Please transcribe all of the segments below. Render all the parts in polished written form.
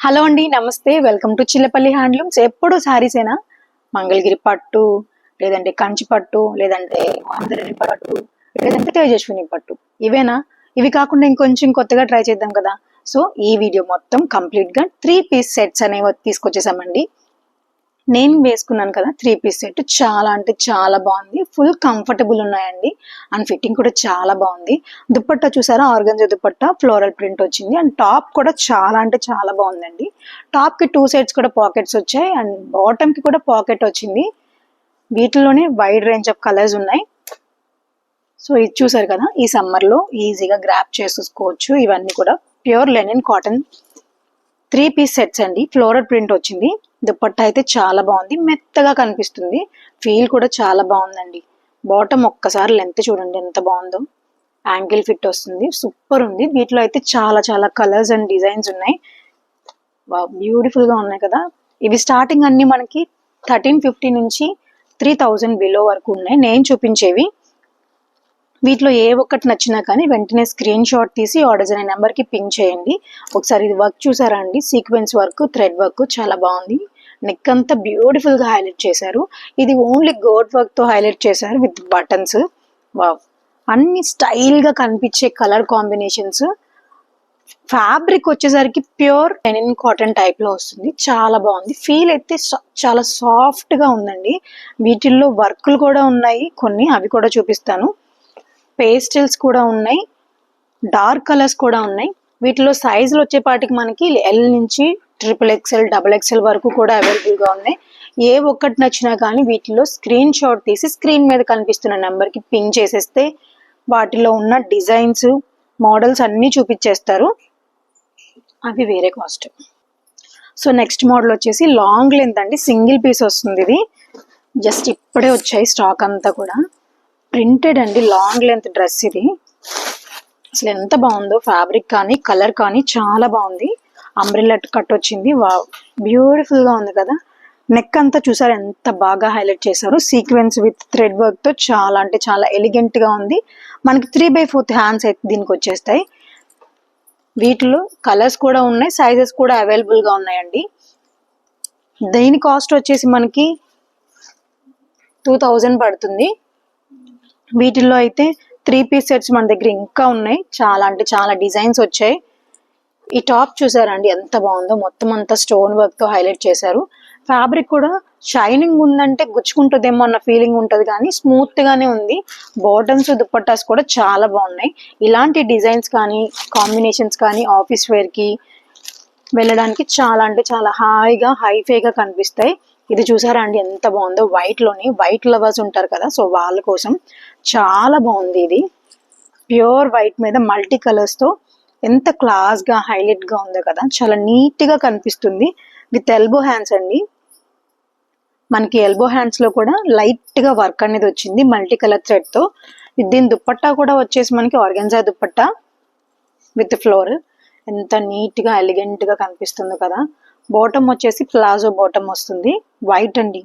Hello అండి, నమస్తే. Welcome to Chillapalli handlooms. ఎప్పుడు శారీసేనా? మంగళగిరి పట్టు, లేదంటే కంచి పట్టు, లేదంటే ఆంధ్రరి పట్టు, లేదంటే తేజస్విని పట్టు, ఇవేనా? ఇవి కాకుండా ఇంకొంచెం కొత్తగా ట్రై చేద్దాం కదా. సో ఈ వీడియో మొత్తం కంప్లీట్ గా 3 పీస్ సెట్స్ అనేవి తీసుకొచ్చేసామండి. నేను వేసుకున్నాను కదా 3 పీస్ సెట్, చాలా అంటే చాలా బాగుంది. ఫుల్ కంఫర్టబుల్ ఉన్నాయండి. అండ్ ఫిట్టింగ్ కూడా చాలా బాగుంది. దుపట్టా చూసారా, ఆర్గంజా దుపట్టా, ఫ్లోరల్ ప్రింట్ వచ్చింది. అండ్ టాప్ కూడా చాలా అంటే చాలా బాగుందండి. టాప్ కి 2 సైడ్స్ కూడా పాకెట్స్ వచ్చాయి. అండ్ బాటమ్ కి కూడా పాకెట్ వచ్చింది. వీటిలోనే వైడ్ రేంజ్ ఆఫ్ కలర్స్ ఉన్నాయి. సో ఇది చూసారు కదా, ఈ సమ్మర్ లో ఈజీగా గ్రాప్ చేసుకోవచ్చు. ఇవన్నీ కూడా pure linen cotton 3 piece sets అండి. ఫ్లోరల్ ప్రింట్ వచ్చింది. దుపట్టా అయితే చాలా బాగుంది, మెత్తగా కనిపిస్తుంది. ఫీల్ కూడా చాలా బాగుందండి. బాటమ్ ఒక్కసారి లెంత్ చూడండి ఎంత బాగుందో. యాంకిల్ ఫిట్ వస్తుంది, సూపర్ ఉంది. వీటిలో అయితే చాలా చాలా కలర్స్ అండ్ డిజైన్స్ ఉన్నాయి. బ్యూటిఫుల్ గా ఉన్నాయి కదా. ఇవి స్టార్టింగ్ అన్ని మనకి 1350 నుంచి 3000 బిలో వరకు ఉన్నాయి నేను చూపించేవి. వీటిలో ఏ ఒక్కటి నచ్చినా కానీ వెంటనే స్క్రీన్ షాట్ తీసి ఆర్డర్స్ అనే నెంబర్ కి పింక్ చేయండి. ఒకసారి ఇది వర్క్ చూసారా అండి, సీక్వెన్స్ వర్క్, థ్రెడ్ వర్క్ చాలా బాగుంది. నెక్ అంతా బ్యూటిఫుల్ గా హైలైట్ చేశారు. ఇది ఓన్లీ గోట్ వర్క్ తో హైలైట్ చేశారు విత్ బటన్స్. వావ్, అన్ని స్టైల్ గా కనిపించే కలర్ కాంబినేషన్స్. ఫ్యాబ్రిక్ వచ్చేసరికి ప్యూర్ లెనిన్ కాటన్ టైప్ లో వస్తుంది. చాలా బాగుంది. ఫీల్ అయితే చాలా సాఫ్ట్ గా ఉందండి. వీటిల్లో వర్క్లు కూడా ఉన్నాయి కొన్ని, అవి కూడా చూపిస్తాను. పేస్టల్స్ కూడా ఉన్నాయి, డార్క్ కలర్స్ కూడా ఉన్నాయి. వీటిలో సైజులు వచ్చేపాటికి మనకి ఎల్ నుంచి XXL, XXL వరకు కూడా అవైలబుల్ గా ఉన్నాయి. ఏ ఒక్కటి నచ్చినా కానీ వీటిలో స్క్రీన్ షాట్ తీసి స్క్రీన్ మీద కనిపిస్తున్న నెంబర్ కి పింక్ చేసేస్తే వాటిలో ఉన్న డిజైన్స్, మోడల్స్ అన్ని చూపించేస్తారు. అవి వేరే కాస్ట్. సో నెక్స్ట్ మోడల్ వచ్చేసి లాంగ్ లెంత్ అండి, సింగిల్ పీస్ వస్తుంది. ఇది జస్ట్ ఇప్పుడే వచ్చాయి స్టాక్ అంతా కూడా. ప్రింటెడ్ అండి, లాంగ్ లెంత్ డ్రెస్. ఇది అసలు ఎంత బాగుందో, ఫ్యాబ్రిక్ కానీ కలర్ కానీ చాలా బాగుంది. అంబ్రెల్లా కట్ వచ్చింది. వావ్, బ్యూటిఫుల్ గా ఉంది కదా. నెక్ అంతా చూసారు ఎంత బాగా హైలైట్ చేశారు. సీక్వెన్స్ విత్ థ్రెడ్ వర్క్ తో చాలా అంటే చాలా ఎలిగెంట్ గా ఉంది. మనకి 3/4 హ్యాండ్స్ అయితే దీనికి వచ్చేస్తాయి. వీటిలో కలర్స్ కూడా ఉన్నాయి, సైజెస్ కూడా అవైలబుల్ గా ఉన్నాయండి. దీని కాస్ట్ వచ్చేసి మనకి 2000 పడుతుంది. వీటిల్లో అయితే 3 పీస్ సెట్స్ మన దగ్గర ఇంకా ఉన్నాయి. చాలా అంటే చాలా డిజైన్స్ వచ్చాయి. ఈ టాప్ చూసారండి ఎంత బాగుందో, మొత్తం అంతా స్టోన్ వర్క్ తో హైలైట్ చేశారు. ఫ్యాబ్రిక్ కూడా షైనింగ్ ఉందంటే గుచ్చుకుంటుందేమో అన్న ఫీలింగ్ ఉంటది, కానీ స్మూత్ గానే ఉంది. బాటమ్స్, దుపట్టాస్ కూడా చాలా బాగున్నాయి. ఇలాంటి డిజైన్స్ కానీ కాంబినేషన్స్ కానీ ఆఫీస్ వేర్ కి వెళ్ళడానికి చాలా అంటే చాలా హాయిగా హైఫైగా కనిపిస్తాయి. ఇది చూసారా అండి ఎంత బాగుందో. వైట్ లోని, వైట్ లవర్స్ ఉంటారు కదా, సో వాళ్ళ కోసం చాలా బాగుంది. ఇది ప్యూర్ వైట్ మీద మల్టీ కలర్స్ తో ఎంత క్లాస్ గా హైలైట్ గా ఉందో కదా. చాలా నీట్ గా కనిపిస్తుంది. విత్ ఎల్బో హ్యాండ్స్ అండి. మనకి ఎల్బో హ్యాండ్స్ లో కూడా లైట్ గా వర్క్ అనేది వచ్చింది మల్టీ కలర్ థ్రెడ్ తో. దీని దుపట్టా కూడా వచ్చేసి మనకి ఆర్గెన్జా దుపట్టా విత్ ఫ్లోర్. ఎంత నీట్ గా ఎలిగెంట్ గా కనిపిస్తుందో కదా. బాటమ్ వచ్చేసి ప్లాజో బాటమ్ వస్తుంది, వైట్ అండి.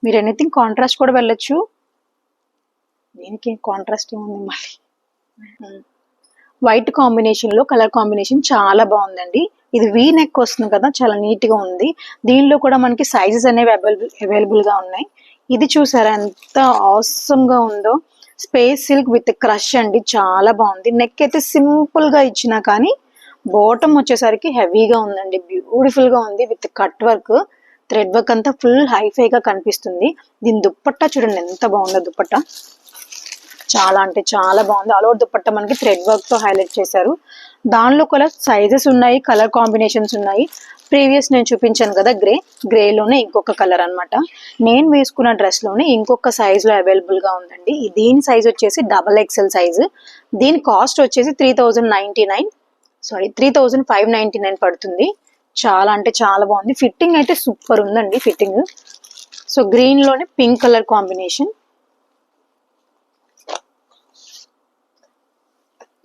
మీరు ఎనీథింగ్ కాంట్రాస్ట్ కూడా వెళ్ళొచ్చు. దీనికి కాంట్రాస్ట్ ఏముంది మళ్ళీ. వైట్ కాంబినేషన్ లో కలర్ కాంబినేషన్ చాలా బాగుందండి. ఇది వీ నెక్ వస్తుంది కదా, చాలా నీట్ గా ఉంది. దీనిలో కూడా మనకి సైజెస్ అనేవి అవైలబుల్ గా ఉన్నాయి. ఇది చూసారా ఎంత ఆసమ్ గా ఉందో. స్పేస్ సిల్క్ విత్ క్రష్ అండి, చాలా బాగుంది. నెక్ అయితే సింపుల్ గా ఇచ్చినా కానీ బాటమ్ వచ్చేసరికి హెవీగా ఉందండి. బ్యూటిఫుల్ గా ఉంది with cut work, thread work అంతా ఫుల్ హైఫైగా కనిపిస్తుంది. దీని దుపట్టా చూడండి ఎంత బాగుందో. దుపట్టా చాలా అంటే చాలా బాగుంది. ఆల్ ఓవర్ దుపట్టా మనకి థ్రెడ్ వర్క్ తో హైలైట్ చేశారు. దానిలో కూడా సైజెస్ ఉన్నాయి, కలర్ కాంబినేషన్స్ ఉన్నాయి. ప్రీవియస్ నేను చూపించాను కదా గ్రేలోనే ఇంకొక కలర్ అన్నమాట. నేను వేసుకున్న డ్రెస్ లోనే ఇంకొక సైజ్ లో అవైలబుల్ గా ఉందండి. దీని సైజ్ వచ్చేసి XXL సైజ్. దీని కాస్ట్ వచ్చేసి 3599 పడుతుంది. చాలా అంటే చాలా బాగుంది. ఫిట్టింగ్ అయితే సూపర్ ఉందండి ఫిట్టింగ్. సో గ్రీన్ లోనే పింక్ కలర్ కాంబినేషన్.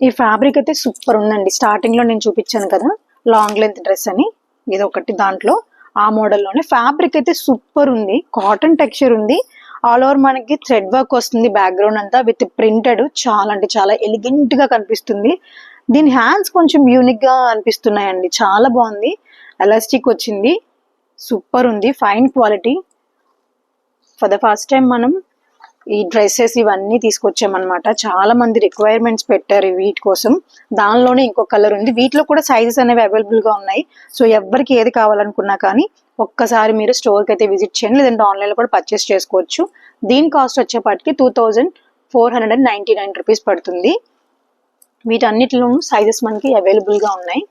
ఈ ఫ్యాబ్రిక్ అయితే సూపర్ ఉందండి. స్టార్టింగ్ లో నేను చూపించాను కదా లాంగ్ లెంత్ డ్రెస్ అని, ఇది ఒకటి దాంట్లో ఆ మోడల్లోనే. ఫ్యాబ్రిక్ అయితే సూపర్ ఉంది, కాటన్ టెక్స్చర్ ఉంది. ఆల్ ఓవర్ మనకి థ్రెడ్ వర్క్ వస్తుంది బ్యాక్గ్రౌండ్ అంతా విత్ ప్రింటెడ్. చాలా అంటే చాలా ఎలిగెంట్ గా కనిపిస్తుంది. దీని హ్యాండ్స్ కొంచెం యూనిక్ గా అనిపిస్తున్నాయండి, చాలా బాగుంది. ఎలాస్టిక్ వచ్చింది, సూపర్ ఉంది, fine quality. For the first time మనం ఈ డ్రెస్సెస్ ఇవన్నీ తీసుకొచ్చామన్నమాట. చాలా మంది రిక్వైర్మెంట్స్ పెట్టారు వీటి కోసం. దానిలోనే ఇంకో కలర్ ఉంది. వీటిలో కూడా సైజెస్ అనేవి అవైలబుల్ గా ఉన్నాయి. సో ఎవరికి ఏది కావాలనుకున్నా కానీ ఒక్కసారి మీరు స్టోర్కి అయితే విజిట్ చేయండి, లేదంటే ఆన్లైన్ లో కూడా పర్చేస్ చేసుకోవచ్చు. దీని కాస్ట్ వచ్చేపాటికి 2499 రూపీస్ పడుతుంది. వీటన్నిటిలోనూ సైజెస్ మనకి అవైలబుల్ గా ఉన్నాయి.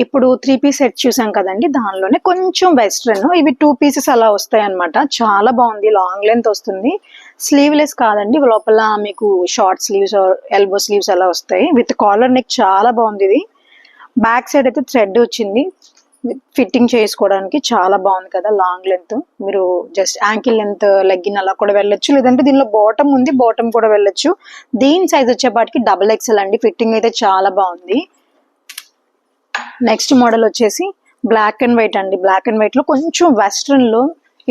ఇప్పుడు 3 పీస్ సెట్ చూసాం కదండి, దానిలోనే కొంచెం వెస్ట్రన్, ఇవి 2 పీసెస్ అలా వస్తాయి అనమాట. చాలా బాగుంది, లాంగ్ లెంత్ వస్తుంది, స్లీవ్లెస్ కాదండి, లోపల మీకు షార్ట్ స్లీవ్స్ ఎల్బో స్లీవ్స్ అలా వస్తాయి, విత్ కాలర్ నెక్. చాలా బాగుంది ఇది. బ్యాక్ సైడ్ అయితే థ్రెడ్ వచ్చింది, ఫిట్టింగ్ చేసుకోవడానికి చాలా బాగుంది కదా. లాంగ్ లెంత్, మీరు జస్ట్ యాంకిల్ లెంత్ లెగ్గిన్ అలా కూడా వెళ్ళొచ్చు, లేదంటే దీనిలో బాటమ్ ఉంది, బాటమ్ కూడా వెళ్ళొచ్చు. దీని సైజ్ వచ్చేపాటికి XXL అండి. ఫిట్టింగ్ అయితే చాలా బాగుంది. నెక్స్ట్ మోడల్ వచ్చేసి బ్లాక్ అండ్ వైట్ అండి. బ్లాక్ అండ్ వైట్ లో కొంచెం వెస్ట్రన్ లో,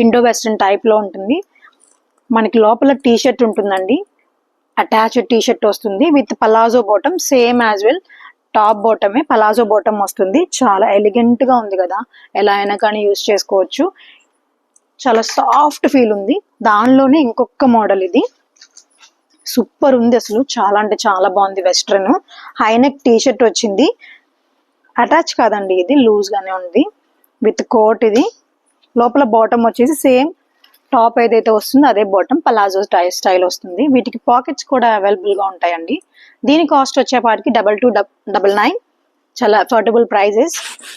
ఇండో వెస్ట్రన్ టైప్ లో ఉంటుంది. మనకి లోపల టీ షర్ట్ ఉంటుందండి, అటాచ్డ్ టీ షర్ట్ వస్తుంది with palazzo bottom, same as well top బాటమే పలాజో బాటమ్ వస్తుంది. చాలా ఎలిగెంట్ గా ఉంది కదా, ఎలా అయినా కానీ యూజ్ చేసుకోవచ్చు. చాలా సాఫ్ట్ ఫీల్ ఉంది. దానిలోనే ఇంకొక మోడల్ ఇది, సూపర్ ఉంది అసలు, చాలా అంటే చాలా బాగుంది. వెస్ట్రన్ హైనెక్ టీ షర్ట్ వచ్చింది, అటాచ్ కాదండి, ఇది లూజ్ గానే ఉంది విత్ కోట్. ఇది లోపల బాటమ్ వచ్చేసి సేమ్ టాప్ ఏదైతే వస్తుందో అదే బాటమ్, పలాజో స్టైల్ వస్తుంది. వీటికి పాకెట్స్ కూడా అవైలబుల్ గా ఉంటాయండి. దీని కాస్ట్ వచ్చేపాటికి 2299. చాలా అఫోర్డబుల్ ప్రైజెస్.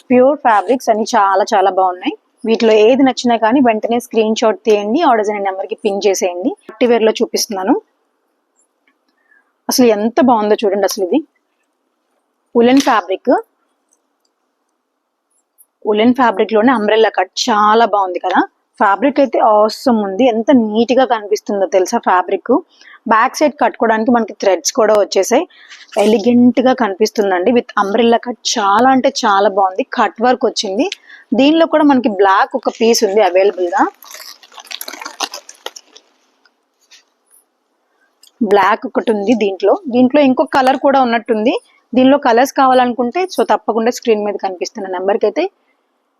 ప్యూర్ ఫ్యాబ్రిక్స్ అన్ని చాలా చాలా బాగున్నాయి. వీటిలో ఏది నచ్చినా కానీ వెంటనే స్క్రీన్ షాట్ తీయండి, ఆర్డర్స్ అనే నెంబర్ కి పిన్ చేసేయండి. పార్టీవేర్ లో చూపిస్తున్నాను, అసలు ఎంత బాగుందో చూడండి. అసలు ఇది ఉలెన్ ఫ్యాబ్రిక్, ఉలెన్ ఫ్యాబ్రిక్ లోనే అంబ్రెల్లా కట్, చాలా బాగుంది కదా. ఫ్యాబ్రిక్ అయితే ఆసమ్ ఉంది, ఎంత నీట్ గా కనిపిస్తుందో తెలుసా ఫ్యాబ్రిక్. బ్యాక్ సైడ్ కట్టుకోవడానికి మనకి థ్రెడ్స్ కూడా వచ్చేసాయి, ఎలిగెంట్ గా కనిపిస్తుందండి విత్ అంబ్రెల్లా కట్. చాలా అంటే చాలా బాగుంది, కట్ వర్క్ వచ్చింది. దీనిలో కూడా మనకి బ్లాక్ ఒక పీస్ ఉంది అవైలబుల్ గా, బ్లాక్ ఒకటి ఉంది. దీంట్లో ఇంకొక కలర్ కూడా ఉన్నట్టుంది. దీనిలో కలర్స్ కావాలనుకుంటే సో తప్పకుండా స్క్రీన్ మీద కనిపిస్తున్న నెంబర్కి అయితే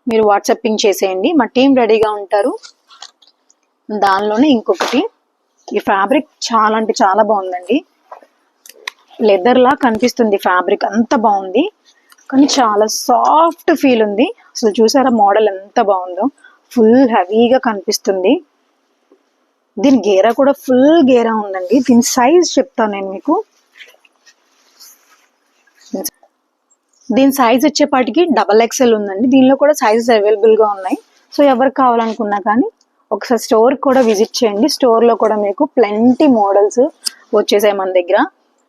మీరు వాట్సాపింగ్ చేసేయండి, మా టీం రెడీగా ఉంటారు. దానిలోనే ఇంకొకటి, ఈ ఫ్యాబ్రిక్ చాలా అంటే చాలా బాగుందండి, లెదర్ లా కనిపిస్తుంది ఫ్యాబ్రిక్, అంత బాగుంది కానీ చాలా సాఫ్ట్ ఫీల్ ఉంది. అసలు చూసారా మోడల్ ఎంత బాగుందో, ఫుల్ హెవీగా కనిపిస్తుంది. దీని గేరా కూడా ఫుల్ గేరా ఉందండి. దీని సైజ్ చెప్తాను నేను మీకు. దీని సైజ్ వచ్చేపాటికి XXL ఉందండి. దీనిలో కూడా సైజెస్ అవైలబుల్ గా ఉన్నాయి. సో ఎవరికి కావాలనుకున్నా కానీ ఒకసారి స్టోర్ కూడా విజిట్ చేయండి. స్టోర్ లో కూడా మీకు ప్లెంటీ మోడల్స్ వచ్చేసాయి మన దగ్గర.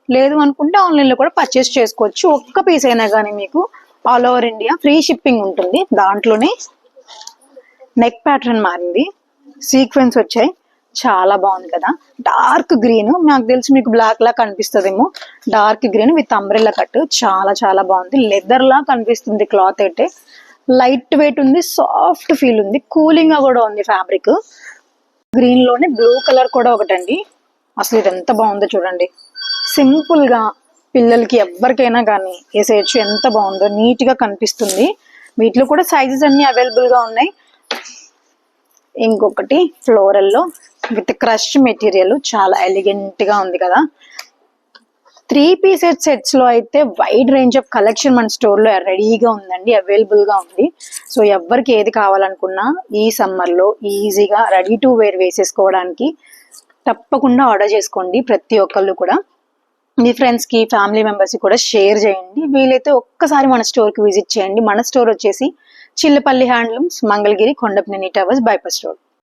లేదు అనుకుంటే ఆన్లైన్ లో కూడా పర్చేస్ చేసుకోవచ్చు. ఒక్క పీస్ అయినా కానీ మీకు all over India free shipping ఉంటుంది. దాంట్లోనే నెక్ ప్యాటర్న్ మారింది, సీక్వెన్స్ వచ్చాయి, చాలా బాగుంది కదా. డార్క్ గ్రీన్, నాకు తెలిసి మీకు బ్లాక్ లా కనిపిస్తుందేమో, dark green with umbrella cut, చాలా చాలా బాగుంది. లెదర్ లా కనిపిస్తుంది క్లాత్ అయితే, లైట్ వెయిట్ ఉంది, సాఫ్ట్ ఫీల్ ఉంది, కూలింగ్ గా కూడా ఉంది ఫ్యాబ్రిక్. గ్రీన్ లోనే బ్లూ కలర్ కూడా ఒకటండి. అసలు ఇది ఎంత బాగుందో చూడండి, సింపుల్ గా పిల్లలకి ఎవరికైనా కానీ వేసేయచ్చు, ఎంత బాగుందో, నీట్ గా కనిపిస్తుంది. వీటిలో కూడా సైజెస్ అన్ని అవైలబుల్ గా ఉన్నాయి. ఇంకొకటి ఫ్లోరల్ లో విత్ క్రష్ మెటీరియల్, చాలా ఎలిగెంట్ గా ఉంది కదా. 3 పీసెస్ సెట్స్ లో అయితే వైడ్ రేంజ్ ఆఫ్ కలెక్షన్ మన స్టోర్ లో రెడీగా ఉందండి, అవైలబుల్ గా ఉంది. సో ఎవరికి ఏది కావాలనుకున్నా ఈ సమ్మర్ లో ఈజీగా రెడీ టు వేర్ వేసేసుకోవడానికి తప్పకుండా ఆర్డర్ చేసుకోండి. ప్రతి ఒక్కళ్ళు కూడా మీ ఫ్రెండ్స్ కి, ఫ్యామిలీ మెంబర్స్ కి కూడా షేర్ చేయండి. వీలైతే ఒక్కసారి మన స్టోర్ కి విజిట్ చేయండి. మన స్టోర్ వచ్చేసి Chillapalli handlooms, Mangalagiri, Kondapaneni towers, bypass road.